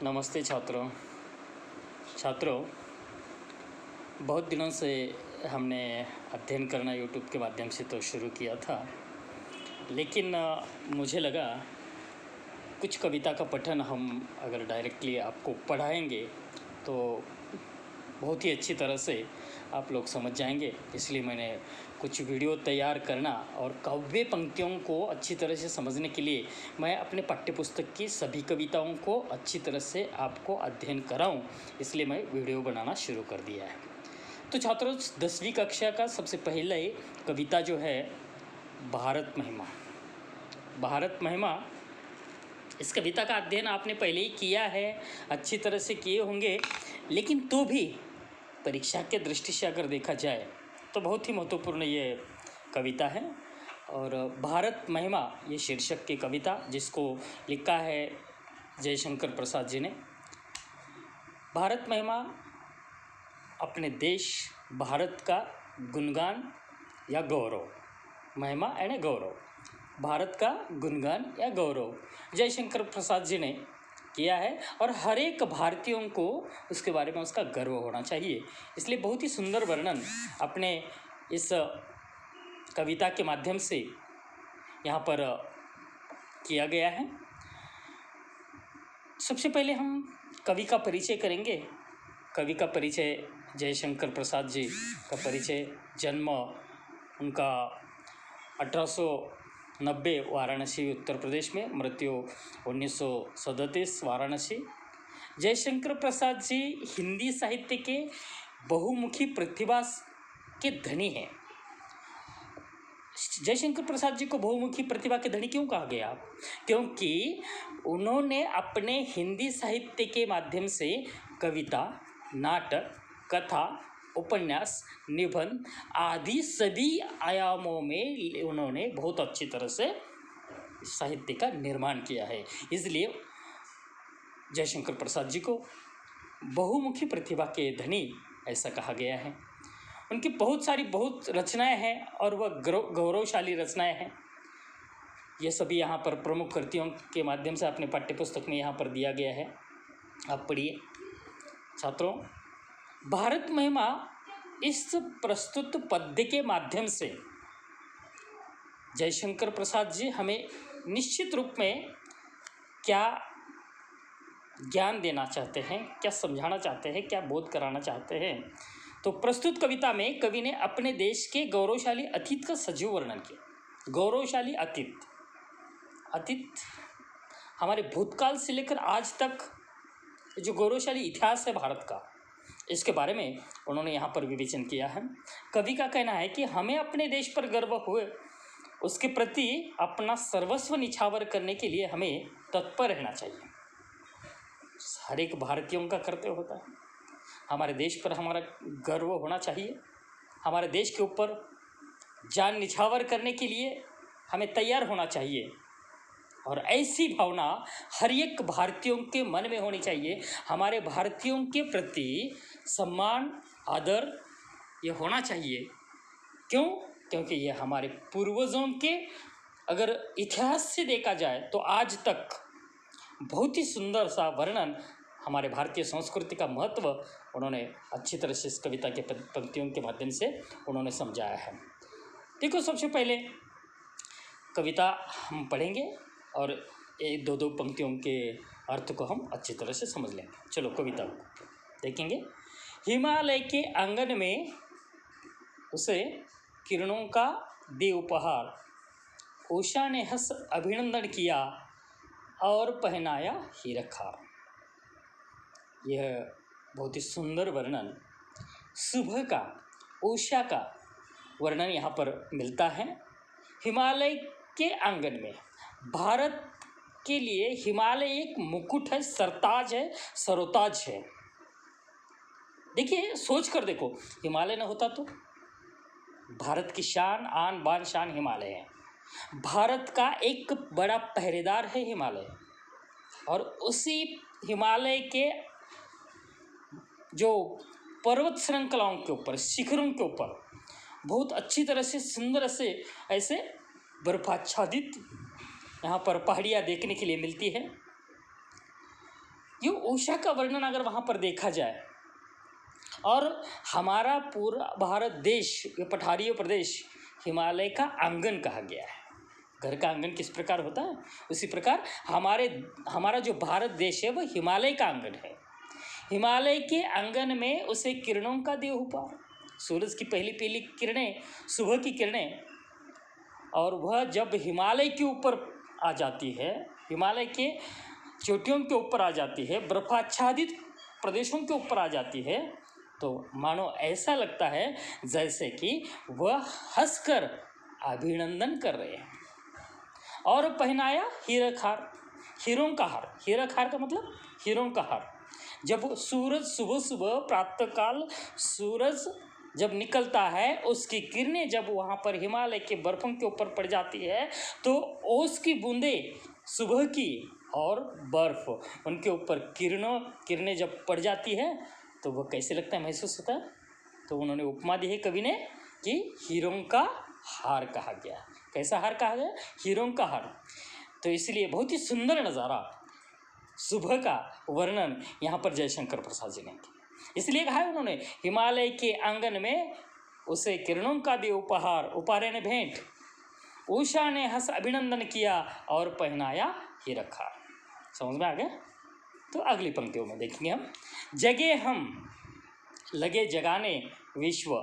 नमस्ते छात्रों। बहुत दिनों से हमने अध्ययन करना यूट्यूब के माध्यम से तो शुरू किया था, लेकिन मुझे लगा कुछ कविता का पठन हम अगर डायरेक्टली आपको पढ़ाएंगे तो बहुत ही अच्छी तरह से आप लोग समझ जाएंगे। इसलिए मैंने कुछ वीडियो तैयार करना और काव्य पंक्तियों को अच्छी तरह से समझने के लिए मैं अपने पाठ्यपुस्तक की सभी कविताओं को अच्छी तरह से आपको अध्ययन कराऊं, इसलिए मैं वीडियो बनाना शुरू कर दिया है। तो छात्रों, 10वीं कक्षा का सबसे पहले कविता जो है भारत महिमा। भारत महिमा, इस कविता का अध्ययन आपने पहले ही किया है, अच्छी तरह से किए होंगे, लेकिन तो भी परीक्षा के दृष्टि से अगर देखा जाए तो बहुत ही महत्वपूर्ण ये कविता है। और भारत महिमा ये शीर्षक की कविता, जिसको लिखा है जयशंकर प्रसाद जी ने। भारत महिमा अपने देश भारत का गुणगान या गौरव, महिमा यानी गौरव, भारत का गुणगान या गौरव जयशंकर प्रसाद जी ने किया है और हर एक भारतीयों को उसके बारे में उसका गर्व होना चाहिए। इसलिए बहुत ही सुंदर वर्णन अपने इस कविता के माध्यम से यहाँ पर किया गया है। सबसे पहले हम कवि का परिचय करेंगे। कवि का परिचय जयशंकर प्रसाद जी का परिचय, जन्म उनका 1890 वाराणसी उत्तर प्रदेश में, मृत्यु 1937 वाराणसी। जयशंकर प्रसाद जी हिंदी साहित्य के बहुमुखी प्रतिभा के धनी हैं। जयशंकर प्रसाद जी को बहुमुखी प्रतिभा के धनी क्यों कहा गया? क्योंकि उन्होंने अपने हिंदी साहित्य के माध्यम से कविता, नाटक, कथा, उपन्यास, निबंध आदि सभी आयामों में उन्होंने बहुत अच्छी तरह से साहित्य का निर्माण किया है। इसलिए जयशंकर प्रसाद जी को बहुमुखी प्रतिभा के धनी ऐसा कहा गया है। उनकी बहुत रचनाएं हैं और वह गौरवशाली रचनाएं हैं। ये सभी यहाँ पर प्रमुख कृतियों के माध्यम से अपने पाठ्यपुस्तक में यहाँ पर दिया गया है, आप पढ़िए छात्रों। भारत महिमा इस प्रस्तुत पद्य के माध्यम से जयशंकर प्रसाद जी हमें निश्चित रूप में क्या ज्ञान देना चाहते हैं, क्या समझाना चाहते हैं, क्या बोध कराना चाहते हैं। तो प्रस्तुत कविता में कवि ने अपने देश के गौरवशाली अतीत का सजीव वर्णन किया। गौरवशाली अतीत हमारे भूतकाल से लेकर आज तक जो गौरवशाली इतिहास है भारत का, इसके बारे में उन्होंने यहाँ पर विवेचन किया है। कवि का कहना है कि हमें अपने देश पर गर्व हुए, उसके प्रति अपना सर्वस्व निछावर करने के लिए हमें तत्पर रहना चाहिए। हर एक भारतीयों का कर्तव्य होता है, हमारे देश पर हमारा गर्व होना चाहिए। हमारे देश के ऊपर जान निछावर करने के लिए हमें तैयार होना चाहिए और ऐसी भावना हर एक भारतीयों के मन में होनी चाहिए। हमारे भारतीयों के प्रति सम्मान, आदर ये होना चाहिए। क्यों? क्योंकि ये हमारे पूर्वजों के अगर इतिहास से देखा जाए तो आज तक बहुत ही सुंदर सा वर्णन हमारे भारतीय संस्कृति का महत्व उन्होंने अच्छी तरह से इस कविता के पंक्तियों के माध्यम से उन्होंने समझाया है। देखो, सबसे पहले कविता हम पढ़ेंगे और एक दो पंक्तियों के अर्थ को हम अच्छी तरह से समझ लेंगे। चलो कविता को देखेंगे। हिमालय के आंगन में उसे किरणों का दे उपहार, उषा ने हंस अभिनंदन किया और पहनाया हीरक हार। यह बहुत ही सुंदर वर्णन सुबह का, उषा का वर्णन यहाँ पर मिलता है। हिमालय के आंगन में, भारत के लिए हिमालय एक मुकुट है, सरताज है, सरोताज है। देखिए, सोच कर देखो, हिमालय न होता तो भारत की शान, आन बान शान हिमालय है। भारत का एक बड़ा पहरेदार है हिमालय, और उसी हिमालय के जो पर्वत श्रृंखलाओं के ऊपर, शिखरों के ऊपर बहुत अच्छी तरह से सुंदर से ऐसे बर्फाच्छादित यहाँ पर पहाड़ियाँ देखने के लिए मिलती है। ये उषा का वर्णन अगर वहाँ पर देखा जाए, और हमारा पूरा भारत देश, ये पठारीय प्रदेश हिमालय का आंगन कहा गया है। घर का आंगन किस प्रकार होता है, उसी प्रकार हमारा जो भारत देश है वह हिमालय का आंगन है। हिमालय के आंगन में उसे किरणों का देवउपार, सूरज की पहली पहली किरणें, सुबह की किरणें, और वह जब हिमालय के ऊपर आ जाती है, हिमालय के चोटियों के ऊपर आ जाती है, बर्फाच्छादित प्रदेशों के ऊपर आ जाती है, तो मानो ऐसा लगता है जैसे कि वह हंसकर अभिनंदन कर रहे हैं। और पहनाया हीरक हार, हीरों का हार। हीरक हार का मतलब हीरों का हार। जब सूरज सुबह सुबह प्रातःकाल सूरज जब निकलता है, उसकी किरणें जब वहाँ पर हिमालय के बर्फों के ऊपर पड़ जाती है, तो ओस की बूंदें सुबह की और बर्फ उनके ऊपर किरणें जब पड़ जाती है तो वह कैसे लगता है, महसूस होता है। तो उन्होंने उपमा दी है कवि ने कि हीरों का हार कहा गया। कैसा हार कहा गया? हीरों का हार। तो इसलिए बहुत ही सुंदर नज़ारा, सुबह का वर्णन यहाँ पर जयशंकर प्रसाद जी ने किया। इसलिए कहा है उन्होंने, हिमालय के आंगन में उसे किरणों का दे उपहार, उपहारे ने भेंट, उषा ने हंस अभिनंदन किया और पहनाया हीरक हार। समझ में आ गया? तो अगली पंक्तियों में देखेंगे हम। जगे हम लगे जगाने विश्व,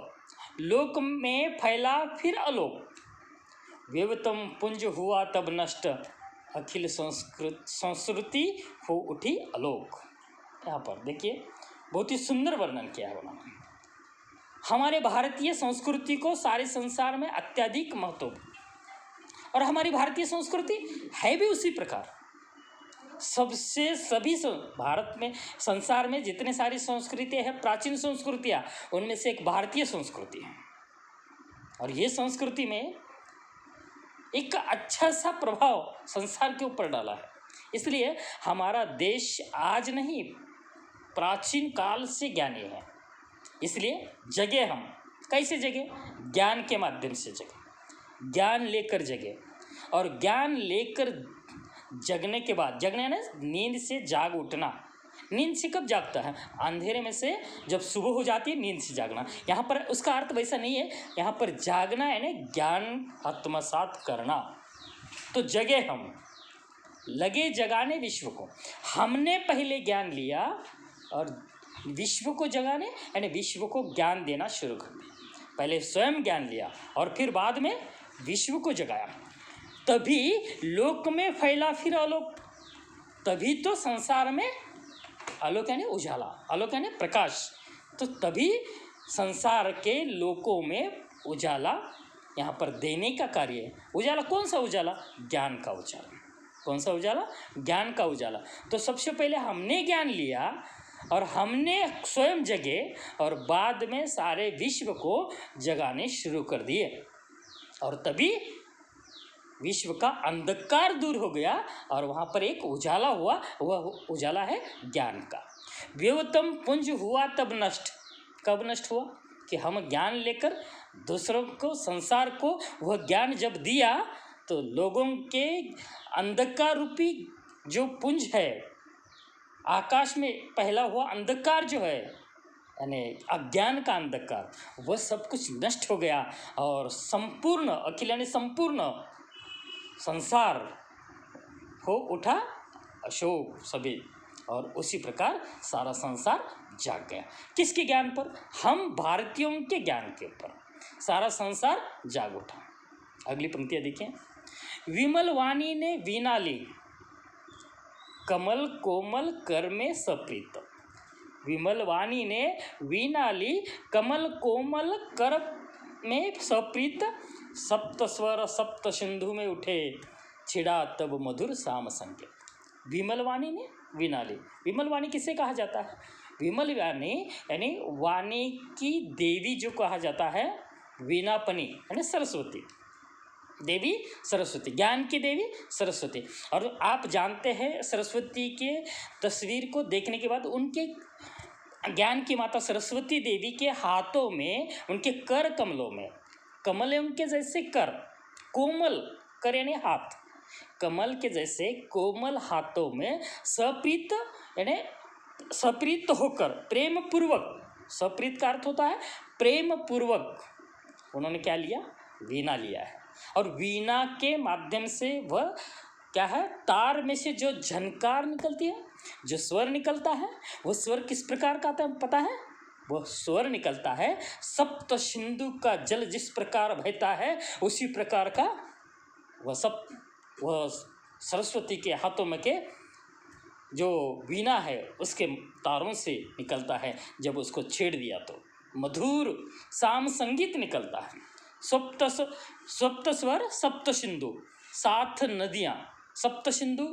लोक में फैला फिर आलोक, वेवतम पुंज हुआ तब नष्ट, अखिल संस्कृति हो उठी आलोक। यहाँ पर देखिए बहुत ही सुंदर वर्णन किया है उन्होंने। हमारे भारतीय संस्कृति को सारे संसार में अत्यधिक महत्व, और हमारी भारतीय संस्कृति है भी उसी प्रकार। सभी भारत में, संसार में जितने सारी संस्कृतियाँ हैं, प्राचीन संस्कृतियाँ, उनमें से एक भारतीय संस्कृति है। और ये संस्कृति में एक अच्छा सा प्रभाव संसार के ऊपर डाला है। इसलिए हमारा देश आज नहीं, प्राचीन काल से ज्ञानी है। इसलिए जगे हम, कैसे जगे? ज्ञान के माध्यम से जगे, ज्ञान लेकर जगे। और ज्ञान लेकर जगने के बाद, जगने ना नींद से जाग उठना। नींद से कब जागता है? अंधेरे में से जब सुबह हो जाती है, नींद से जागना। यहाँ पर उसका अर्थ वैसा नहीं है। यहाँ पर जागना यानी ज्ञान आत्मसात करना। तो जगे हम, लगे जगाने विश्व को। हमने पहले ज्ञान लिया और विश्व को जगाने यानी विश्व को ज्ञान देना शुरू कर दिया। पहले स्वयं ज्ञान लिया और फिर बाद में विश्व को जगाया। तभी लोक में फैला फिर आलोक। तभी तो संसार में आलोक यानी उजाला, आलोक यानी प्रकाश। तो तभी संसार के लोकों में उजाला यहाँ पर देने का कार्य है। उजाला कौन सा उजाला? ज्ञान का उजाला। कौन सा उजाला? ज्ञान का उजाला। तो सबसे पहले हमने ज्ञान लिया और हमने स्वयं जगे और बाद में सारे विश्व को जगाने शुरू कर दिए, और तभी विश्व का अंधकार दूर हो गया और वहाँ पर एक उजाला हुआ। वह उजाला है ज्ञान का। व्यवतम पुंज हुआ तब नष्ट। कब नष्ट हुआ? कि हम ज्ञान लेकर दूसरों को, संसार को वह ज्ञान जब दिया तो लोगों के अंधकार रूपी जो पुंज है, आकाश में पहला हुआ अंधकार जो है, यानी अज्ञान का अंधकार, वह सब कुछ नष्ट हो गया और संपूर्ण, अखिल यानी संपूर्ण संसार हो उठा अशोक सभी। और उसी प्रकार सारा संसार जाग गया। किसके ज्ञान पर? हम भारतीयों के ज्ञान के ऊपर सारा संसार जाग उठा। अगली पंक्तियाँ देखिए। विमल वाणी ने वीणा ली, कमल कोमल कर में सप्रीत। विमल वाणी ने वीणा ली, कमल कोमल कर में सप्रीत। सप्त स्वर सप्त सिंधु में उठे, छिड़ा तब मधुर साम संकेत। विमल वाणी ने वीणा ली। विमल वाणी किसे कहा जाता है? विमल वाणी यानी वाणी की देवी जो कहा जाता है, वीणापनी यानी सरस्वती देवी, सरस्वती, ज्ञान की देवी सरस्वती। और आप जानते हैं सरस्वती के तस्वीर को देखने के बाद उनके ज्ञान की माता सरस्वती देवी के हाथों में, उनके कर कमलों में, कमल है उनके जैसे कर, कोमल कर यानी हाथ, कमल के जैसे कोमल हाथों में सप्रीत यानी सप्रीत होकर प्रेम पूर्वक, सप्रीत का अर्थ होता है प्रेम पूर्वक, उन्होंने क्या लिया? वीणा लिया है। और वीणा के माध्यम से वह क्या है? तार में से जो झनकार निकलती है, जो स्वर निकलता है, वो स्वर किस प्रकार का आता है पता है? वह स्वर निकलता है सप्त सिंधु का जल जिस प्रकार बहता है उसी प्रकार का वह सरस्वती के हाथों में के जो वीणा है उसके तारों से निकलता है। जब उसको छेड़ दिया तो मधुर साम संगीत निकलता है। सप्त स्वर सप्त सिंधु, 7 नदियाँ। सप्त सिंधु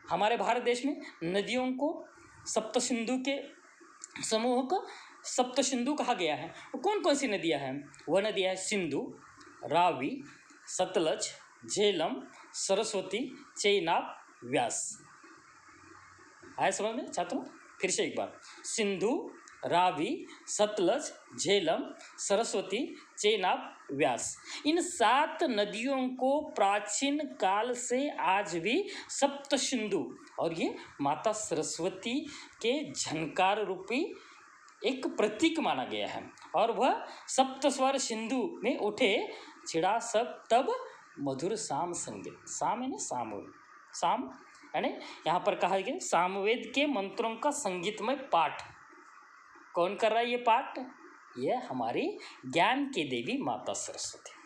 हमारे भारत देश में नदियों को सप्त सिंधु के समूह को सप्त सिंधु कहा गया है। वो कौन कौन सी नदियाँ हैं? वह नदियाँ है सिंधु, रावी, सतलज, झेलम, सरस्वती, चेनाब, व्यास। आए समझ में छात्रों? फिर से एक बार, सिंधु, रावी, सतलज, झेलम, सरस्वती, चेनाब, व्यास। इन 7 नदियों को प्राचीन काल से आज भी सप्त सिंधु और ये माता सरस्वती के झनकार रूपी एक प्रतीक माना गया है। और वह सप्त स्वर सिंधु में उठे छिड़ा सब तब मधुर साम संगीत। साम यानी सामवेद, साम यानी यहाँ पर कहा गया सामवेद के मंत्रों का संगीतमय पाठ। कौन कर रहा है ये पाठ? ये हमारी ज्ञान की देवी माता सरस्वती।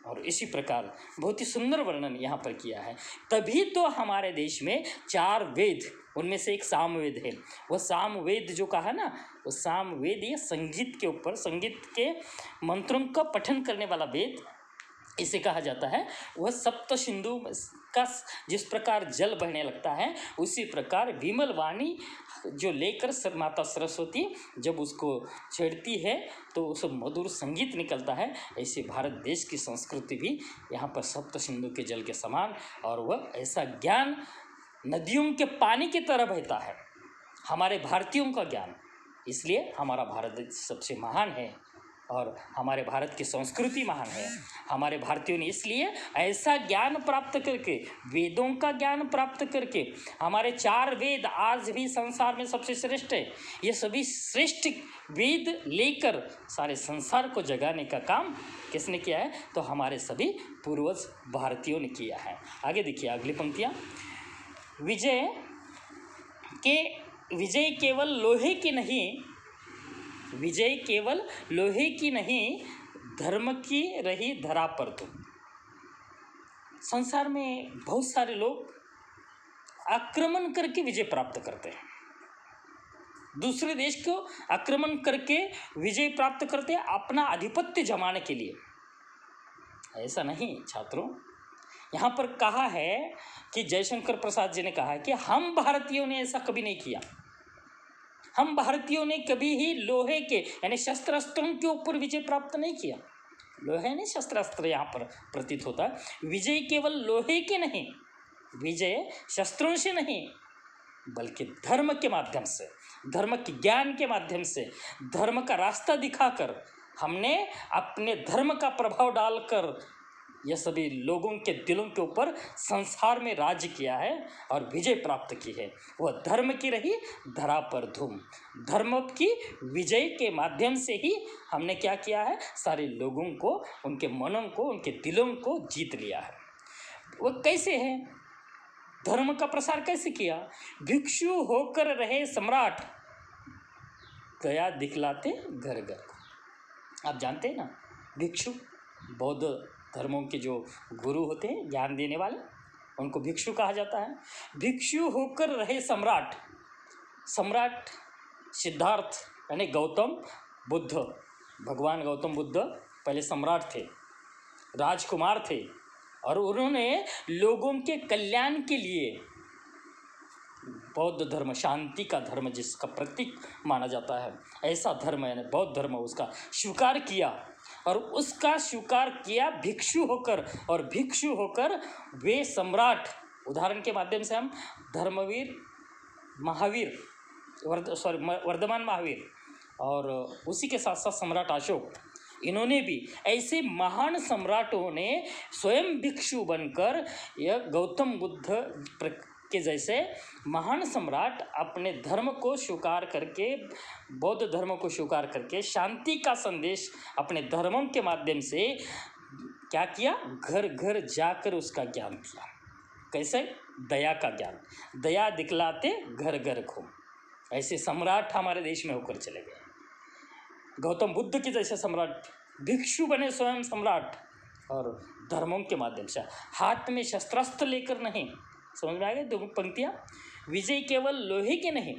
और इसी प्रकार बहुत ही सुंदर वर्णन यहाँ पर किया है। तभी तो हमारे देश में 4 वेद, उनमें से एक सामवेद है। वह सामवेद जो कहा ना, वो सामवेद ये संगीत के ऊपर, संगीत के मंत्रों का पठन करने वाला वेद इसे कहा जाता है। वह सप्त सिंधु का जिस प्रकार जल बहने लगता है उसी प्रकार विमल वाणी जो लेकर माता सरस्वती जब उसको छेड़ती है तो उस मधुर संगीत निकलता है। ऐसे भारत देश की संस्कृति भी यहाँ पर सप्त सिंधु के जल के समान, और वह ऐसा ज्ञान नदियों के पानी की तरह बहता है, हमारे भारतीयों का ज्ञान। इसलिए हमारा भारत देश सबसे महान है और हमारे भारत की संस्कृति महान है। हमारे भारतीयों ने इसलिए ऐसा ज्ञान प्राप्त करके, वेदों का ज्ञान प्राप्त करके, हमारे 4 वेद आज भी संसार में सबसे श्रेष्ठ है। ये सभी श्रेष्ठ वेद लेकर सारे संसार को जगाने का काम किसने किया है? तो हमारे सभी पूर्वज भारतीयों ने किया है। आगे देखिए अगली पंक्तियाँ। विजय केवल लोहे की नहीं, विजय केवल लोहे की नहीं, धर्म की रही धरा पर तुम। संसार में बहुत सारे लोग आक्रमण करके विजय प्राप्त करते हैं, दूसरे देश को आक्रमण करके विजय प्राप्त करते हैं अपना आधिपत्य जमाने के लिए। ऐसा नहीं छात्रों, यहाँ पर कहा है कि जयशंकर प्रसाद जी ने कहा है कि हम भारतीयों ने ऐसा कभी नहीं किया। हम भारतीयों ने कभी ही लोहे के यानी शस्त्रास्त्रों के ऊपर विजय प्राप्त नहीं किया। लोहे ने शस्त्रास्त्र यहाँ पर प्रतीत होता है। विजय केवल लोहे के नहीं, विजय शस्त्रों से नहीं, बल्कि धर्म के माध्यम से, धर्म के ज्ञान के माध्यम से, धर्म का रास्ता दिखाकर हमने अपने धर्म का प्रभाव डालकर यह सभी लोगों के दिलों के ऊपर संसार में राज्य किया है और विजय प्राप्त की है। वह धर्म की रही धरा पर धूम। धर्म की विजय के माध्यम से ही हमने क्या किया है? सारे लोगों को, उनके मनों को, उनके दिलों को जीत लिया है। वह कैसे है? धर्म का प्रसार कैसे किया? भिक्षु होकर रहे सम्राट, दया दिखलाते घर घर को। आप जानते हैं ना, भिक्षु बौद्ध धर्मों के जो गुरु होते हैं, ज्ञान देने वाले, उनको भिक्षु कहा जाता है। भिक्षु होकर रहे सम्राट, सम्राट सिद्धार्थ यानी गौतम बुद्ध, भगवान गौतम बुद्ध पहले सम्राट थे, राजकुमार थे, और उन्होंने लोगों के कल्याण के लिए बौद्ध धर्म, शांति का धर्म जिसका प्रतीक माना जाता है, ऐसा धर्म यानी बौद्ध धर्म उसका स्वीकार किया। और उसका स्वीकार किया भिक्षु होकर, और भिक्षु होकर वे सम्राट, उदाहरण के माध्यम से हम धर्मवीर महावीर, वर्धमान महावीर, और उसी के साथ साथ सम्राट अशोक, इन्होंने भी ऐसे महान सम्राटों ने स्वयं भिक्षु बनकर यह गौतम बुद्ध के जैसे महान सम्राट अपने धर्म को स्वीकार करके, बौद्ध धर्म को स्वीकार करके शांति का संदेश अपने धर्मों के माध्यम से क्या किया, घर घर जाकर उसका ज्ञान दिया। कैसे? दया का ज्ञान, दया दिखलाते घर घर घूम। ऐसे सम्राट हमारे देश में होकर चले गए। गौतम बुद्ध के जैसे सम्राट भिक्षु बने, स्वयं सम्राट, और धर्मों के माध्यम से हाथ में शस्त्रास्त्र लेकर नहीं। समझ में आ गए दो पंक्तियाँ? विजय केवल लोहे की नहीं,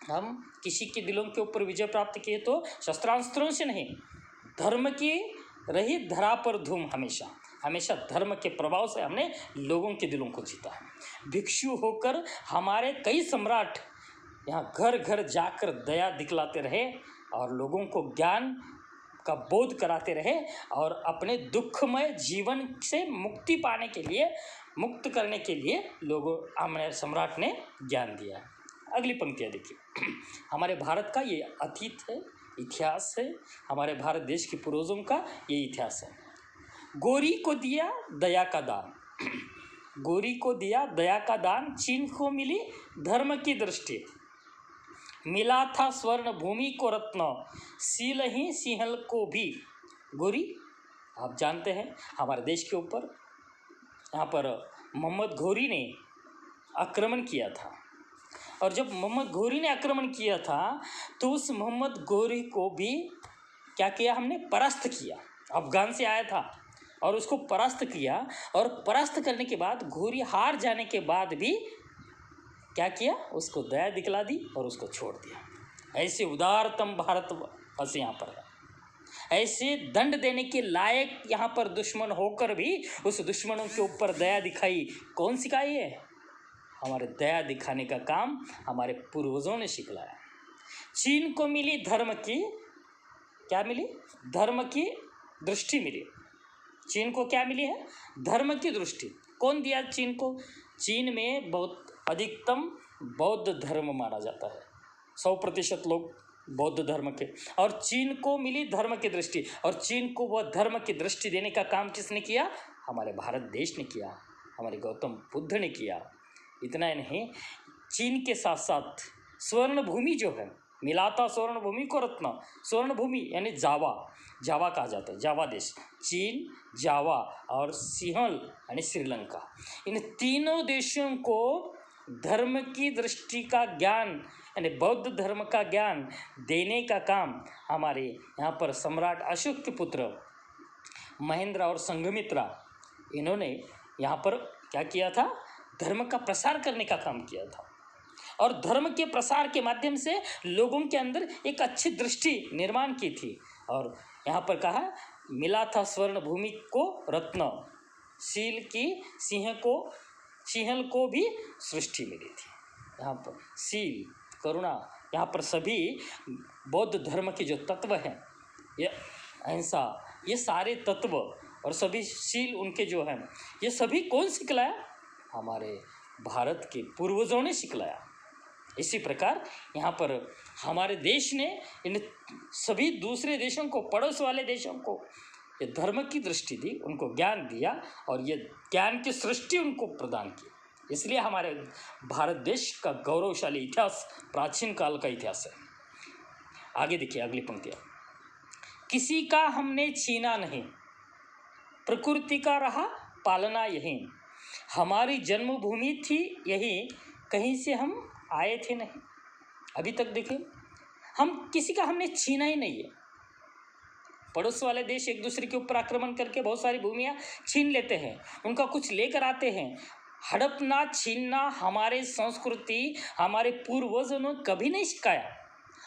हम किसी के दिलों के ऊपर विजय प्राप्त किए तो शस्त्रास्त्रों से नहीं, धर्म की रही धरा पर धूम, हमेशा हमेशा धर्म के प्रभाव से हमने लोगों के दिलों को जीता है। भिक्षु होकर हमारे कई सम्राट यहाँ घर घर जाकर दया दिखलाते रहे और लोगों को ज्ञान का बोध कराते रहे और अपने दुखमय जीवन से मुक्ति पाने के लिए, मुक्त करने के लिए लोगों हमारे सम्राट ने ज्ञान दिया। अगली पंक्तियाँ देखिए। हमारे भारत का ये अतीत है, इतिहास है, हमारे भारत देश के पूर्वजों का ये इतिहास है। गोरी को दिया दया का दान, गोरी को दिया दया का दान, चीन को मिली धर्म की दृष्टि, मिला था स्वर्ण भूमि को रत्न, सील ही सिंहल को भी। गोरी, आप जानते हैं हमारे देश के ऊपर यहाँ पर मोहम्मद घोरी ने आक्रमण किया था, और जब मोहम्मद घोरी ने आक्रमण किया था तो उस मोहम्मद घोरी को भी क्या किया, हमने परास्त किया। अफगान से आया था और उसको परास्त किया, और परास्त करने के बाद घोरी हार जाने के बाद भी क्या किया, उसको दया दिखला दी और उसको छोड़ दिया। ऐसे उदारतम भारतवासी यहाँ पर है। ऐसे दंड देने के लायक यहाँ पर दुश्मन होकर भी उस दुश्मनों के ऊपर दया दिखाई। कौन सिखाई है? हमारे दया दिखाने का काम हमारे पूर्वजों ने सिखलाया। चीन को मिली धर्म की, क्या मिली? धर्म की दृष्टि मिली। चीन को क्या मिली है? धर्म की दृष्टि। कौन दिया चीन को? चीन में बहुत अधिकतम बौद्ध धर्म माना जाता है, 100% लोग बौद्ध धर्म के, और चीन को मिली धर्म की दृष्टि। और चीन को वह धर्म की दृष्टि देने का काम किसने किया? हमारे भारत देश ने किया, हमारे गौतम बुद्ध ने किया। इतना ही नहीं, चीन के साथ साथ स्वर्ण भूमि जो है, मिलाता स्वर्ण भूमि को रत्न, स्वर्ण भूमि यानी जावा, जावा कहा जाता है, जावा देश, चीन, जावा और सिंहल यानी श्रीलंका, इन तीनों देशों को धर्म की दृष्टि का ज्ञान यानी बौद्ध धर्म का ज्ञान देने का काम हमारे यहाँ पर सम्राट अशोक के पुत्र महेंद्र और संघमित्रा, इन्होंने यहाँ पर क्या किया था? धर्म का प्रसार करने का काम किया था, और धर्म के प्रसार के माध्यम से लोगों के अंदर एक अच्छी दृष्टि निर्माण की थी। और यहाँ पर कहा, मिला था स्वर्ण भूमि को रत्न, सील की सिंहल को भी सृष्टि मिली थी। यहाँ पर सील, करुणा, यहाँ पर सभी बौद्ध धर्म के जो तत्व हैं, ये अहिंसा, ये सारे तत्व और सभी शील उनके जो हैं, ये सभी कौन सिखलाया? हमारे भारत के पूर्वजों ने सिखलाया। इसी प्रकार यहाँ पर हमारे देश ने इन सभी दूसरे देशों को, पड़ोस वाले देशों को ये धर्म की दृष्टि दी, उनको ज्ञान दिया और ये ज्ञान की सृष्टि उनको प्रदान की। इसलिए हमारे भारत देश का गौरवशाली इतिहास प्राचीन काल का इतिहास है। आगे देखिए अगली पंक्तियाँ। किसी का हमने छीना नहीं, प्रकृति का रहा पालना यही, हमारी जन्मभूमि थी यही, कहीं से हम आए थे नहीं। अभी तक देखिए, हम किसी का हमने छीना ही नहीं है। पड़ोस वाले देश एक दूसरे के ऊपर आक्रमण करके बहुत सारी भूमियाँ छीन लेते हैं, उनका कुछ लेकर आते हैं। हड़पना, छीनना हमारे संस्कृति, हमारे पूर्वजों ने कभी नहीं सिखाया,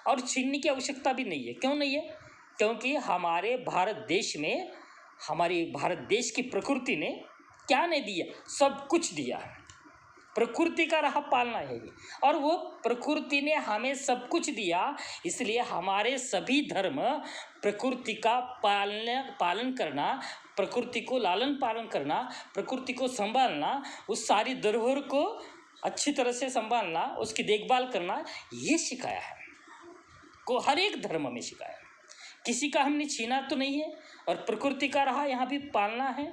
और छीनने की आवश्यकता भी नहीं है। क्यों नहीं है? क्योंकि हमारे भारत देश में, हमारी भारत देश की प्रकृति ने क्या नहीं दिया? सब कुछ दिया है। प्रकृति का रहा पालना है ये, और वो प्रकृति ने हमें सब कुछ दिया। इसलिए हमारे सभी धर्म प्रकृति का पालन करना, प्रकृति को लालन पालन करना, प्रकृति को संभालना, उस सारी धरोहर को अच्छी तरह से संभालना, उसकी देखभाल करना, ये सिखाया है, को हर एक धर्म में सिखाया है। किसी का हमने छीना तो नहीं है, और प्रकृति का रहा यहाँ भी पालना है।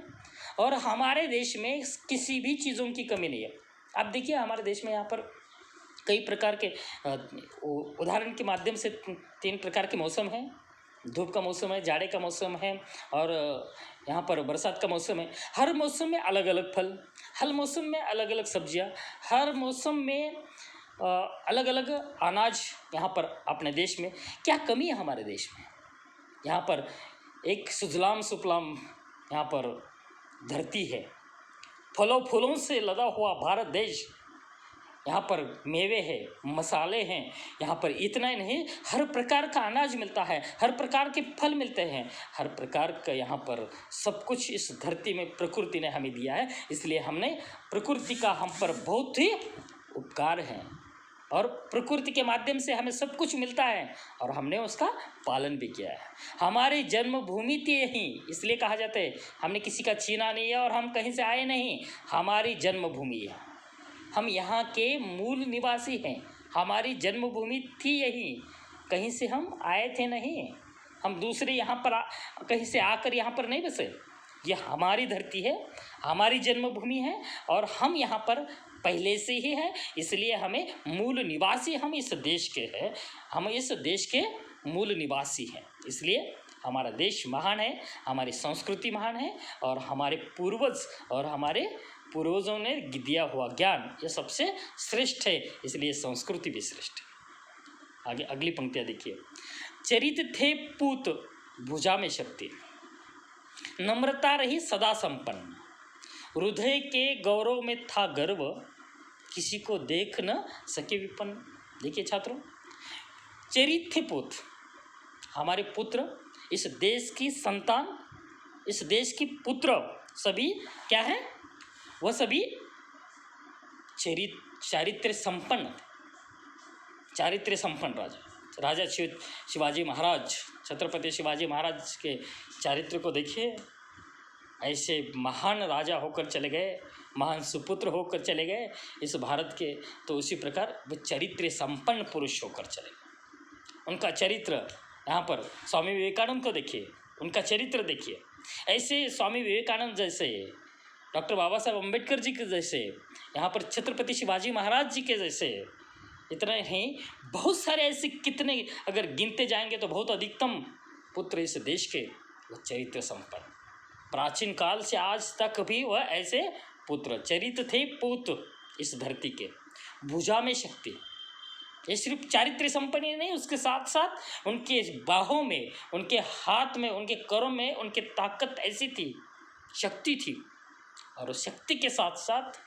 और हमारे देश में किसी भी चीज़ों की कमी नहीं है। आप देखिए हमारे देश में यहाँ पर कई प्रकार के उदाहरण के माध्यम से 3 प्रकार के मौसम हैं। धूप का मौसम है, जाड़े का मौसम है, और यहाँ पर बरसात का मौसम है। हर मौसम में अलग अलग फल, हर मौसम में अलग अलग सब्जियाँ, हर मौसम में अलग अलग अनाज। यहाँ पर अपने देश में क्या कमी है? हमारे देश में यहाँ पर एक सुजलाम सुफलाम यहाँ पर धरती है, फलों फूलों से लदा हुआ भारत देश। यहाँ पर मेवे है, मसाले हैं, यहाँ पर इतना ही नहीं, हर प्रकार का अनाज मिलता है, हर प्रकार के फल मिलते हैं, हर प्रकार का यहाँ पर सब कुछ इस धरती में प्रकृति ने हमें दिया है। इसलिए हमने प्रकृति का हम पर बहुत ही उपकार है, और प्रकृति के माध्यम से हमें सब कुछ मिलता है, और हमने उसका पालन भी किया है। हमारी जन्मभूमि थी यही, इसलिए कहा जाता है हमने किसी का छीना नहीं है और हम कहीं से आए नहीं। हमारी जन्मभूमि है, हम यहाँ के मूल निवासी हैं, हमारी जन्मभूमि थी यही, कहीं से हम आए थे नहीं, हम दूसरे यहाँ पर कहीं से आकर यहाँ पर नहीं बसे। ये हमारी धरती है, हमारी जन्मभूमि है, और हम यहाँ पर पहले से ही है। इसलिए हमें मूल निवासी, हम इस देश के हैं, हम इस देश के मूल निवासी हैं। इसलिए हमारा देश महान है, हमारी संस्कृति महान है, और हमारे पूर्वज और हमारे पूर्वजों ने दिया हुआ ज्ञान ये सबसे श्रेष्ठ है, इसलिए संस्कृति भी श्रेष्ठ है। आगे अगली पंक्तियाँ देखिए। चरित थे पूत भुजा में शक्ति, नम्रता रही सदा संपन्न, हृदय के गौरव में था गर्व, किसी को देख न सके विपन्न। देखिए छात्रों, चरित थे पूत, हमारे पुत्र, इस देश की संतान, इस देश की पुत्र सभी क्या है? वह सभी चारित्र्य संपन्न, चारित्र्य संपन्न राजा शिवाजी महाराज, छत्रपति शिवाजी महाराज के चारित्र को देखिए। ऐसे महान राजा होकर चले गए, महान सुपुत्र होकर चले गए इस भारत के, तो उसी प्रकार वे चरित्र संपन्न पुरुष होकर चले गए। उनका चरित्र, यहाँ पर स्वामी विवेकानंद को देखिए, उनका चरित्र देखिए। ऐसे स्वामी विवेकानंद जैसे, डॉक्टर बाबा साहब अम्बेडकर जी के जैसे, यहाँ पर छत्रपति शिवाजी महाराज जी के जैसे, इतना नहीं बहुत सारे ऐसे कितने अगर गिनते जाएंगे तो बहुत अधिकतम पुत्र इस देश के वह चरित्र संपन्न, प्राचीन काल से आज तक भी वह ऐसे पुत्र चरित्र थे पूत इस धरती के। भुजा में शक्ति, ये सिर्फ चारित्र्य संपन्न ही नहीं, उसके साथ साथ उनके बाहों में, उनके हाथ में, उनके करों में उनकी ताकत ऐसी थी, शक्ति थी, और उस शक्ति के साथ साथ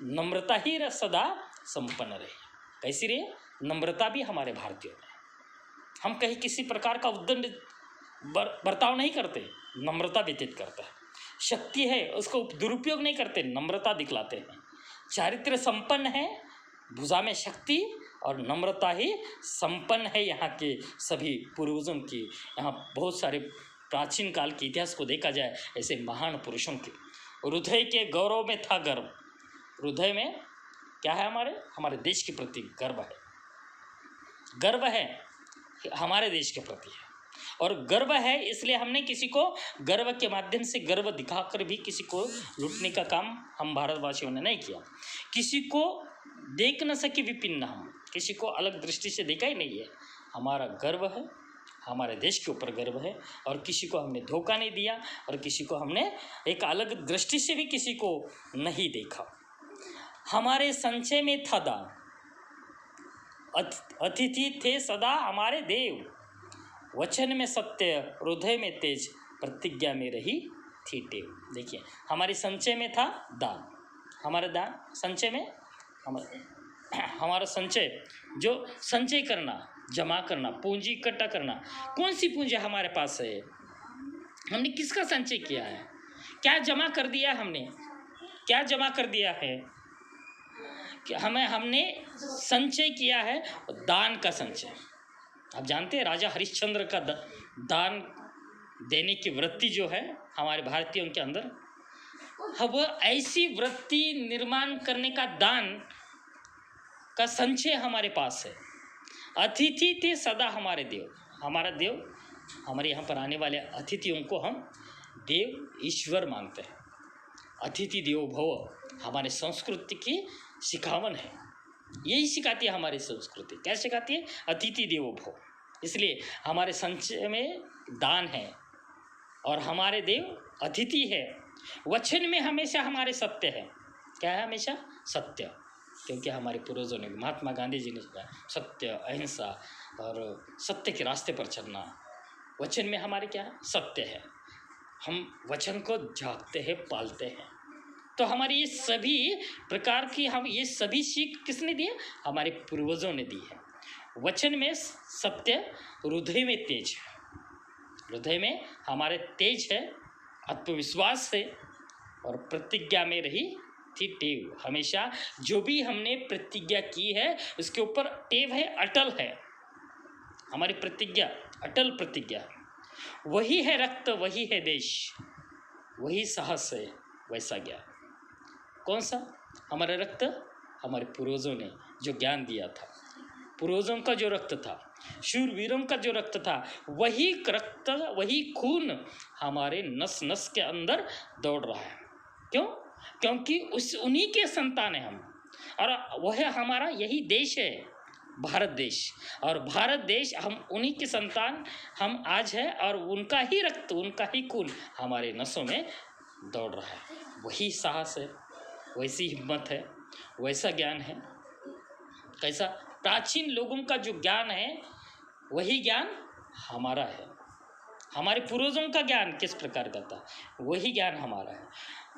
नम्रता ही सदा संपन्न रही। कैसी रही? नम्रता भी हमारे भारतीयों में, हम कहीं किसी प्रकार का उद्दंड बर्ताव नहीं करते, नम्रता व्यतीत करते हैं। शक्ति है उसको दुरुपयोग नहीं करते, नम्रता दिखलाते हैं। चारित्र्य संपन्न है, भुजा में शक्ति और नम्रता ही संपन्न है यहाँ के सभी पूर्वजों की। यहाँ बहुत सारे प्राचीन काल के इतिहास को देखा जाए, ऐसे महान पुरुषों के हृदय के गौरव में था गर्व। हृदय में क्या है? हमारे देश के प्रति गर्व है, गर्व है हमारे देश के प्रति है, और गर्व है इसलिए हमने किसी को गर्व के माध्यम से गर्व दिखाकर भी किसी को लूटने का काम हम भारतवासियों ने नहीं किया। किसी को देख न सके विपिन्न, हम किसी को अलग दृष्टि से देखा ही नहीं है। हमारा गर्व है, हमारे देश के ऊपर गर्व है, और किसी को हमने धोखा नहीं दिया, और किसी को हमने एक अलग दृष्टि से भी किसी को नहीं देखा। हमारे संचय में था दान, अतिथि थे सदा हमारे देव, वचन में सत्य, हृदय में तेज, प्रतिज्ञा में रही थी टेव। देखिए हमारे संचय में था दान, हमारा दान संचय में, हमारा संचय जो संचय करना, जमा करना, पूंजी इकट्ठा करना। कौन सी पूंजी हमारे पास है? हमने किसका संचय किया है? क्या जमा कर दिया हमने? क्या जमा कर दिया है? कि हमने संचय किया है, दान का संचय। आप जानते हैं राजा हरिश्चंद्र का दान देने की वृत्ति जो है हमारे भारतीयों के अंदर, अब ऐसी वृत्ति निर्माण करने का दान का संचय हमारे पास है। अतिथि थे सदा हमारे देव, हमारा देव हमारे यहाँ पर आने वाले अतिथियों को हम देव ईश्वर मानते हैं। अतिथि देवो भव हमारे संस्कृति की सिखावन है, यही सिखाती है हमारी संस्कृति। क्या सिखाती है? अतिथि देवो भव। इसलिए हमारे संचय में दान है और हमारे देव अतिथि है। वचन में हमेशा हमारे सत्य है। क्या है? हमेशा सत्य, क्योंकि हमारे पूर्वजों ने, महात्मा गांधी जी ने कहा, सत्य, अहिंसा और सत्य के रास्ते पर चलना। वचन में हमारे क्या है? सत्य है। हम वचन को जागते हैं, पालते हैं। तो हमारी ये सभी प्रकार की, हम ये सभी सीख किसने दी है? हमारे पूर्वजों ने दी है। वचन में सत्य, हृदय में तेज है। हृदय में हमारे तेज है, आत्मविश्वास है, और प्रतिज्ञा में रही थी टेव। हमेशा जो भी हमने प्रतिज्ञा की है उसके ऊपर टेव है, अटल है। हमारी प्रतिज्ञा अटल प्रतिज्ञा है। वही है रक्त, वही है देश, वही साहस है, वैसा ज्ञान। कौन सा? हमारा रक्त, हमारे पूर्वजों ने जो ज्ञान दिया था, पूर्वजों का जो रक्त था, शूरवीरों का जो रक्त था, वही रक्त, वही खून हमारे नस नस के अंदर दौड़ रहा है। क्यों? क्योंकि उन्हीं के संतान हैं हम, और वह हमारा यही देश है, भारत देश। और भारत देश, हम उन्हीं के संतान हम आज है, और उनका ही रक्त, उनका ही खून हमारे नसों में दौड़ रहा है। वही साहस है, वैसी हिम्मत है, वैसा ज्ञान है। कैसा? प्राचीन लोगों का जो ज्ञान है वही ज्ञान हमारा है। हमारे पूर्वजों का ज्ञान किस प्रकार का था, वही ज्ञान हमारा है।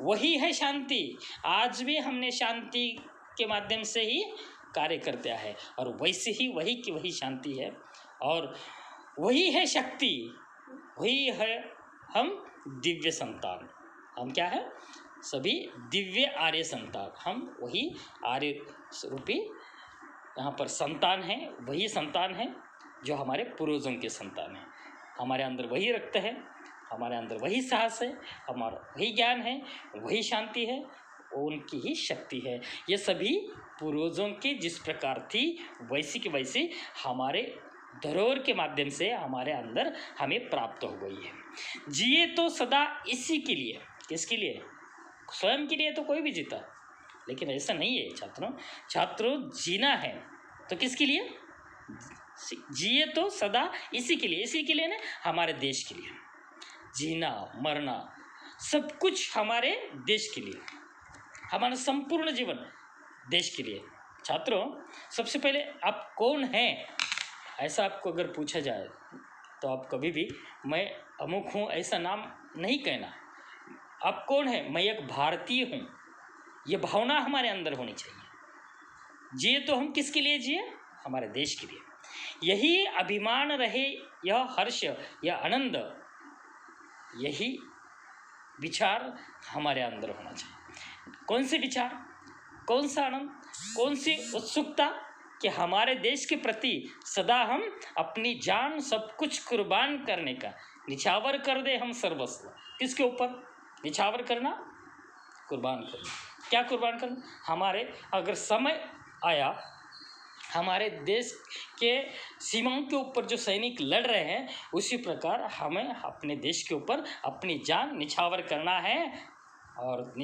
वही है शांति। आज भी हमने शांति के माध्यम से ही कार्य करते हैं, और वैसे ही वही की वही शांति है, और वही है शक्ति, वही है हम दिव्य संतान। हम क्या है? सभी दिव्य आर्य संतान। हम वही आर्य रूपी यहाँ पर संतान है, वही संतान है जो हमारे पूर्वजों के संतान है। हमारे अंदर वही रक्त है, हमारे अंदर वही साहस है, हमारा वही ज्ञान है, वही शांति है, उनकी ही शक्ति है। ये सभी पूर्वजों की जिस प्रकार थी वैसी की वैसी हमारे धरोहर के माध्यम से हमारे अंदर हमें प्राप्त हो गई है। जिए तो सदा इसी के लिए। किसके लिए? स्वयं के लिए तो कोई भी जीता, लेकिन ऐसा नहीं है छात्रों। जीना है तो किसके लिए? जिए तो सदा इसी के लिए। इसी के लिए ना, हमारे देश के लिए। जीना मरना सब कुछ हमारे देश के लिए, हमारा संपूर्ण जीवन देश के लिए। छात्रों, सबसे पहले आप कौन हैं, ऐसा आपको अगर पूछा जाए तो आप कभी भी मैं अमुक हूँ ऐसा नाम नहीं कहना। आप कौन हैं? मैं एक भारतीय हूँ, ये भावना हमारे अंदर होनी चाहिए। जिए तो हम किसके लिए जिए? हमारे देश के लिए। यही अभिमान रहे, यह हर्ष, यह आनंद, यही विचार हमारे अंदर होना चाहिए। कौन से विचार, कौन सा आनंद, कौन सी उत्सुकता कि हमारे देश के प्रति सदा हम अपनी जान सब कुछ कुर्बान करने का, निछावर कर दे हम सर्वस्व। किसके ऊपर निछावर करना? कुर्बान करना। क्या कुर्बान करना? हमारे अगर समय आया, हमारे देश के सीमाओं के ऊपर जो सैनिक लड़ रहे हैं, उसी प्रकार हमें अपने देश के ऊपर अपनी जान निछावर करना है। और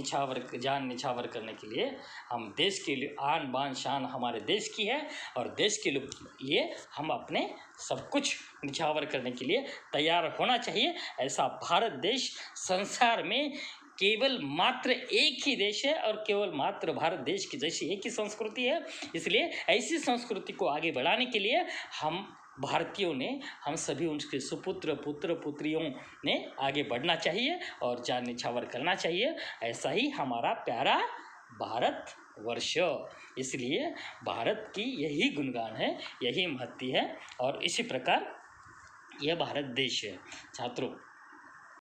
जान निछावर करने के लिए हम देश के लिए आन बान शान हमारे देश की है, और देश के लिए हम अपने सब कुछ निछावर करने के लिए तैयार होना चाहिए। ऐसा भारत देश संसार में केवल मात्र एक ही देश है, और केवल मात्र भारत देश की जैसी एक ही संस्कृति है। इसलिए ऐसी संस्कृति को आगे बढ़ाने के लिए हम भारतीयों ने, हम सभी उनके सुपुत्र पुत्र पुत्रियों ने आगे बढ़ना चाहिए और जान निछावर करना चाहिए। ऐसा ही हमारा प्यारा भारत वर्ष। इसलिए भारत की यही गुणगान है, यही महत्व है, और इसी प्रकार यह भारत देश है। छात्रों,